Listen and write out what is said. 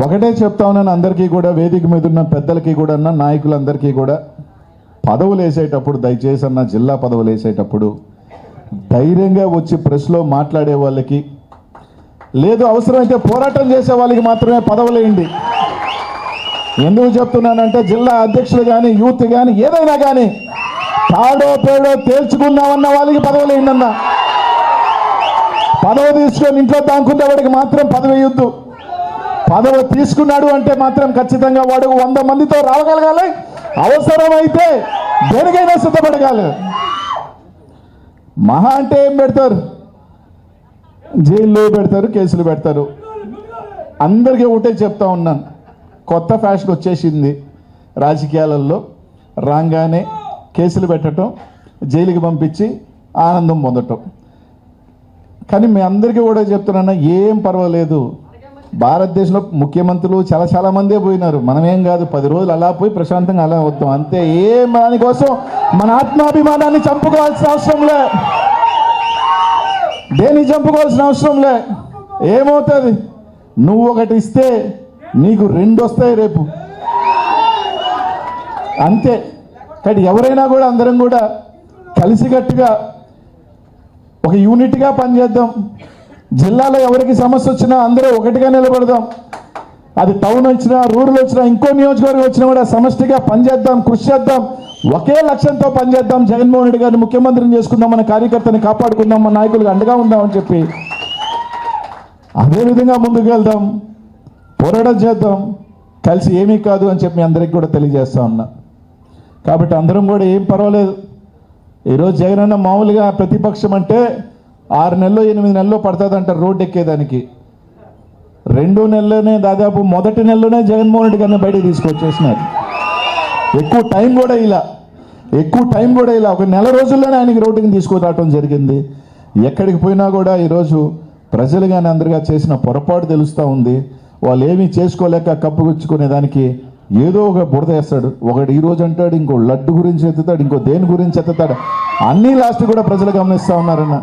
ఒకటే చెప్తా ఉన్నాను అందరికీ కూడా, వేదిక మీద ఉన్న పెద్దలకి కూడా, నాయకులందరికీ కూడా, పదవులు వేసేటప్పుడు దయచేసి అన్న జిల్లా పదవులు వేసేటప్పుడు ధైర్యంగా వచ్చి ప్రెస్లో మాట్లాడే వాళ్ళకి, లేదు అవసరమైతే పోరాటం చేసే వాళ్ళకి మాత్రమే పదవులు వేయండి. ఎందుకు చెప్తున్నానంటే జిల్లా అధ్యక్షులు కానీ యూత్ కానీ ఏదైనా కానీ తాడో పేడో తేల్చుకున్నామన్న వాళ్ళకి పదవులు వేయండి అన్న. పదవి తీసుకొని ఇంట్లో దాంకునే వాడికి మాత్రం పదవి వేయొద్దు. పదవి తీసుకున్నాడు అంటే మాత్రం ఖచ్చితంగా వాడు 100 మందితో రాగలగాలి, అవసరమైతే దేనికైనా సిద్ధపడగాలి. మహా అంటే ఏం పెడతారు, జైల్లో పెడతారు, కేసులు పెడతారు. అందరికీ ఒకటే చెప్తా ఉన్నాను, కొత్త ఫ్యాషన్ వచ్చేసింది రాజకీయాలలో. రాగానే కేసులు పెట్టడం, జైలుకి పంపించి ఆనందం పొందటం. కానీ మీ అందరికీ కూడా చెప్తున్నాను, ఏం పర్వాలేదు. భారతదేశంలో ముఖ్యమంత్రులు చాలా మందే పోయినారు, మనమేం కాదు. 10 రోజులు అలా పోయి ప్రశాంతంగా అలా వద్దాం అంతే. ఏం దానికోసం మన ఆత్మాభిమానాన్ని చంపుకోవాల్సిన అవసరం లే, దేన్ని చంపుకోవాల్సిన అవసరం లే. ఏమవుతుంది, నువ్వు ఒకటి ఇస్తే నీకు 2 వస్తాయి రేపు, అంతే. కానీ ఎవరైనా కూడా అందరం కూడా కలిసికట్టుగా ఒక యూనిట్గా పనిచేద్దాం. జిల్లాలో ఎవరికి సమస్య వచ్చినా అందరూ ఒకటిగా నిలబడదాం. అది టౌన్ వచ్చినా, రూరల్ వచ్చినా, ఇంకో నియోజకవర్గం వచ్చినా కూడా సమష్టిగా పనిచేద్దాం, కృషి చేద్దాం, ఒకే లక్ష్యంతో పనిచేద్దాం. జగన్మోహన్ రెడ్డి గారిని ముఖ్యమంత్రిని చేసుకుందాం, మన కార్యకర్తని కాపాడుకుందాం, మన నాయకులకు అండగా ఉందామని చెప్పి అదేవిధంగా ముందుకు వెళ్దాం, పోరాటం చేద్దాం, కలిసి ఏమీ కాదు అని చెప్పి అందరికీ కూడా తెలియజేస్తా ఉన్నా. కాబట్టి అందరం కూడా ఏం పర్వాలేదు. ఈరోజు జగన్ అన్న మామూలుగా ప్రతిపక్షం అంటే 6 నెలలు 8 నెలలు పడుతుంది అంటారు రోడ్డు ఎక్కేదానికి. 2 నెలలోనే, దాదాపు మొదటి నెలలోనే జగన్మోహన్ రెడ్డి గారిని బయటకు తీసుకొచ్చేసినారు. ఎక్కువ టైం కూడా ఇలా ఒక నెల రోజుల్లోనే ఆయనకి రోడ్డుకి తీసుకురావటం జరిగింది. ఎక్కడికి పోయినా కూడా ఈరోజు ప్రజలు కానీ అందరిగా చేసిన పొరపాటు తెలుస్తూ ఉంది. వాళ్ళు ఏమీ చేసుకోలేక కప్పుగుచ్చుకునే దానికి ఏదో ఒక బురద వేస్తాడు. ఒకటి ఈ రోజు అంటాడు, ఇంకో లడ్డు గురించి ఎత్తుతాడు, ఇంకో దేని గురించి ఎత్తుతాడు. అన్నీ లాస్ట్ కూడా ప్రజలు గమనిస్తూ ఉన్నారన్న.